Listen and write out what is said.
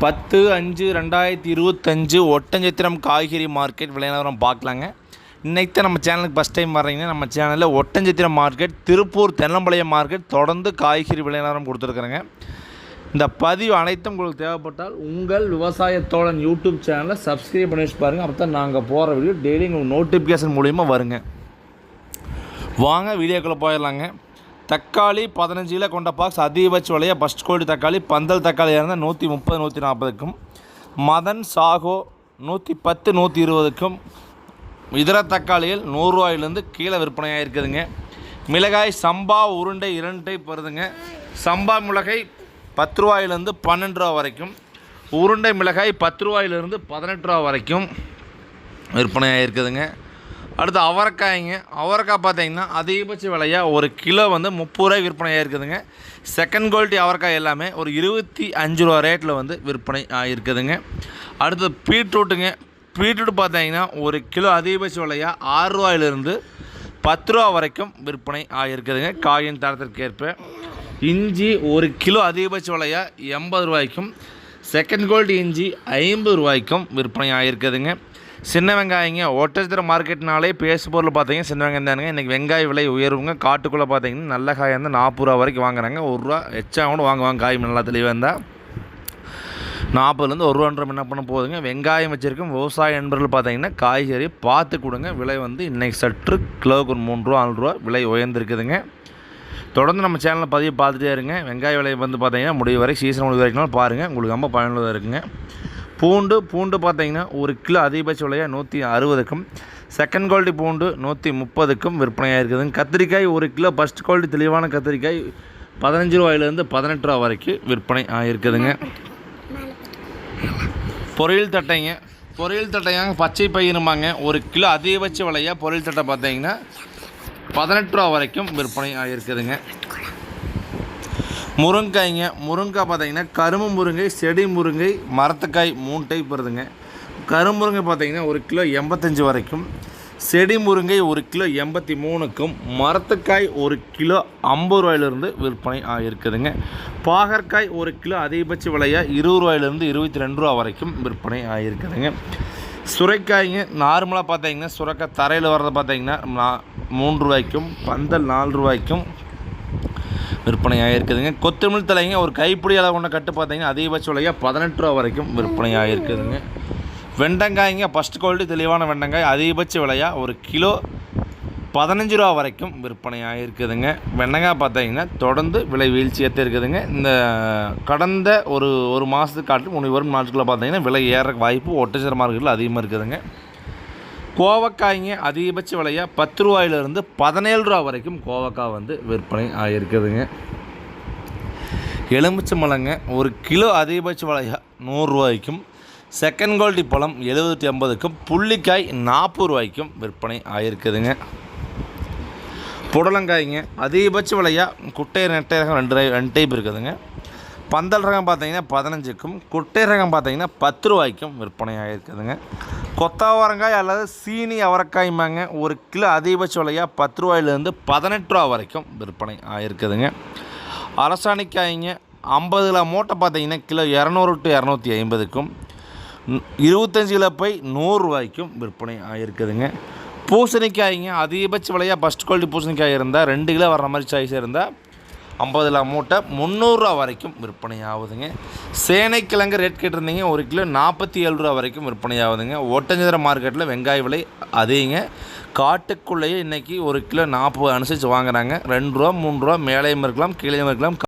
10/5/2025 ஒட்டஞ்சத்திரம் காய்கறி மார்க்கெட் விலைநிலவரம் பார்க்கலாங்க. இன்றைக்கி தான் நம்ம சேனலுக்கு ஃபஸ்ட் டைம் வர்றீங்கன்னா நம்ம சேனலில் ஒட்டஞ்சத்திரம் மார்க்கெட், திருப்பூர் தென்னம்பாளையம் மார்க்கெட் தொடர்ந்து காய்கறி விலைநிலவரம் கொடுத்துருக்குறேங்க. இந்த பதிவு அனைத்தும் உங்களுக்கு தேவைப்பட்டால் உங்கள் விவசாய தோழன் யூடியூப் சேனலை சப்ஸ்கிரைப் பண்ணி வச்சு பாருங்கள். அப்போ தான் நாங்கள் போகிற வீடியோ டெய்லி உங்களுக்கு நோட்டிஃபிகேஷன் மூலிமா வருங்க. வாங்க வீடியோக்குள்ளே போயிடலாங்க. தக்காளி 15 கிலோ கொண்ட பாக்ஸ் அதிகபட்ச விலையாக ஃபஸ்ட் குவாலிட்டி தக்காளி பந்தல் தக்காளி இருந்தால் 130 140க்கும், மதன் சாகோ 110 120க்கும், இதர தக்காளிகள் 100 ரூபாயிலேருந்து கீழே விற்பனையாக இருக்குதுங்க. மிளகாய் சம்பா உருண்டை 2 டைப் வருதுங்க. சம்பா மிளகாய் 10 ரூபாயிலேருந்து 12 ரூபா வரைக்கும், உருண்டை மிளகாய் 10 ரூபாயிலேருந்து 18 ரூபா வரைக்கும் விற்பனையாக இருக்குதுங்க. அடுத்து அவரைக்காய்ங்க. அவரைக்காய் பார்த்தீங்கன்னா அதிகபட்ச விலையாக ஒரு கிலோ 30 ரூபாய்க்கு விற்பனையாக இருக்குதுங்க. செகண்ட் குவாலிட்டி அவரைக்காய் எல்லாமே ஒரு 25 ரூபா ரேட்டில் விற்பனை ஆகிருக்குதுங்க. அடுத்து பீட்ரூட்டுங்க. பீட்ரூட் பார்த்தீங்கன்னா ஒரு கிலோ அதிகபட்ச விலையாக 6 ரூபாயிலிருந்து 10 ரூபா வரைக்கும் விற்பனை ஆகிருக்குதுங்க காயின் தரத்திற்கு ஏற்ப. இஞ்சி ஒரு கிலோ அதிகபட்ச விலையாக 80 ரூபாய்க்கும், செகண்ட் குவாலிட்டி இஞ்சி 50 ரூபாய்க்கும் விற்பனை ஆகிருக்குதுங்க. சின்ன வெங்காயங்க. ஒட்டச்சத்திரம் மார்க்கெட்னாலே பேசு பொருள் பார்த்தீங்கன்னா சின்ன வெங்காயம் தானுங்க. இன்றைக்கி வெங்காய விலை உயர்வுங்க. காட்டுக்குள்ளே பார்த்தீங்கன்னா நல்ல காய் இருந்தால் 40 ரூபா வரைக்கும் வாங்குறாங்க. 1 ரூபா எச்சா கூட வாங்குவாங்க. காய் நல்லா தெளிவாக இருந்தால் 40லேருந்து 1 ரூபான்ற என்ன பண்ண போகுதுங்க. வெங்காயம் வச்சுருக்கும் விவசாய நண்பர்கள் பார்த்தீங்கன்னா காய்கறி பார்த்து கொடுங்க. விலை இன்றைக்கி சற்று கிலோவுக்கு ஒரு 3 ரூபா 4 ரூபா விலை உயர்ந்திருக்குதுங்க. தொடர்ந்து நம்ம சேனலில் பதிவு பார்த்துட்டே இருங்க. வெங்காய விலை பார்த்தீங்கன்னா முடிவு வரை சீசன் முடிவு வரைக்கும் பாருங்கள். உங்களுக்கு ரொம்ப பயனுள்ளதாக இருக்குங்க. பூண்டு பார்த்தீங்கன்னா ஒரு கிலோ அதிகபட்ச விலையாக 160க்கும், செகண்ட் குவாலிட்டி பூண்டு 130க்கும் விற்பனையாக இருக்குதுங்க. கத்திரிக்காய் ஒரு கிலோ ஃபஸ்ட் குவாலிட்டி தெளிவான கத்திரிக்காய் 15 ரூபாயிலேருந்து 18 ரூபா வரைக்கும் விற்பனை ஆகிருக்குதுங்க. பொரியல் தட்டைங்க பச்சை பயிருமாங்க. ஒரு கிலோ அதிகபட்ச விலையாக பொரியல் தட்டை பார்த்தீங்கன்னா 18 ரூபா வரைக்கும் விற்பனை ஆகிருக்குதுங்க. முருங்காய் பார்த்தீங்கன்னா கரும்பு முருங்கை, செடி முருங்கை, மரத்துக்காய் 3 டைப் வருதுங்க. கரும்பு முருங்கை பார்த்தீங்கன்னா ஒரு கிலோ 85 வரைக்கும், செடி முருங்கை ஒரு கிலோ 83க்கும், மரத்துக்காய் ஒரு கிலோ 50 ரூபாயிலிருந்து விற்பனை ஆகிருக்குதுங்க. பாகற்காய் ஒரு கிலோ அதிகபட்ச விலையாக 20 ரூபாயிலிருந்து 22 ரூபா வரைக்கும் விற்பனை ஆகிருக்குதுங்க. சுரைக்காய்ங்க. நார்மலாக பார்த்தீங்கன்னா சுரைக்காய் தரையில் வர்றது பார்த்தீங்கன்னா 3 ரூபாய்க்கும், பந்தல் 4 ரூபாய்க்கும் விற்பனையாக இருக்குதுங்க. கொத்தமல்லி தலைங்க ஒரு கைப்பிடி அளவு கொண்ட கட்டு பார்த்தீங்கன்னா அதிகபட்ச விலையாக 18 ரூபா வரைக்கும் விற்பனையாக இருக்குதுங்க. வெண்டைக்காய்ங்க. ஃபஸ்ட் குவாலிட்டி தெளிவான வெண்டைக்காய் அதிகபட்ச விலையாக ஒரு கிலோ 15 ரூபா வரைக்கும் விற்பனையாக இருக்குதுங்க. வெண்டைக்காய் பார்த்தீங்கன்னா தொடர்ந்து விலை வீழ்ச்சியாக இருக்குதுங்க. இந்த கடந்த ஒரு மாதத்துக்கு காட்டிலும் வரும் நாட்களில் பார்த்தீங்கன்னா விலை ஏற வாய்ப்பு ஒட்டச்சத்திரம் மார்க்கெட்டில் அதிகமாக இருக்குதுங்க. கோவக்காய்ங்க. அதிகபட்ச விலையாக 10 ரூபாயிலிருந்து 17 ரூபா வரைக்கும் கோவக்காய் விற்பனை ஆகிருக்குதுங்க. எலுமிச்சம்பழங்க. ஒரு கிலோ அதிகபட்ச விலையாக 100 ரூபாய்க்கும், செகண்ட் குவாலிட்டி பழம் 70 80க்கும், புள்ளிக்காய் 40 ரூபாய்க்கும் விற்பனை ஆகிருக்குதுங்க. புடலங்காய்ங்க. அதிகபட்ச விலையாக குட்டை நெட்டை ரகம் 2 டைப் இருக்குதுங்க. பந்தல் ரகம் பார்த்தீங்கன்னா 15க்கும், குட்டை ரகம் பார்த்தீங்கன்னா 10 ரூபாய்க்கும் விற்பனை ஆகிருக்குதுங்க. கொத்தாவரங்காய் அல்லது சீனி அவரைக்காய்மாங்க. ஒரு கிலோ அதிகபட்ச விலையாக 10 ரூபாயிலேருந்து 18 ரூபா வரைக்கும் விற்பனை ஆகிருக்குதுங்க. அரசாணிக்காய்ங்க. 50 கிலோ மூட்டை பார்த்தீங்கன்னா கிலோ 200 to 250க்கும், 25 கிலோ பை 100 ரூபாய்க்கும் விற்பனை ஆகிருக்குதுங்க. பூசணிக்காய்ங்க. அதிகபட்ச விலையாக ஃபஸ்ட் குவாலிட்டி பூசணிக்காய் இருந்தால் 2 கிலோ வர்ற மாதிரி சைஸ் இருந்தால் 50 கிலோ மூட்டை 300 ரூபா வரைக்கும் விற்பனை ஆகுதுங்க. சேனைக்கிழங்கு ரேட் கேட்டிருந்தீங்க. ஒரு கிலோ 47 ரூபா வரைக்கும் விற்பனை ஆகுதுங்க. ஒட்டஞ்சத்திரம் மார்க்கெட்டில் வெங்காய விலை அதிகங்க. காட்டுக்குள்ளேயே இன்றைக்கி ஒரு கிலோ 40 அனுசரித்து வாங்குறாங்க. 2 ரூபா 3 ரூபா மேலேயும் இருக்கலாம் கீழேயும் இருக்கலாம்.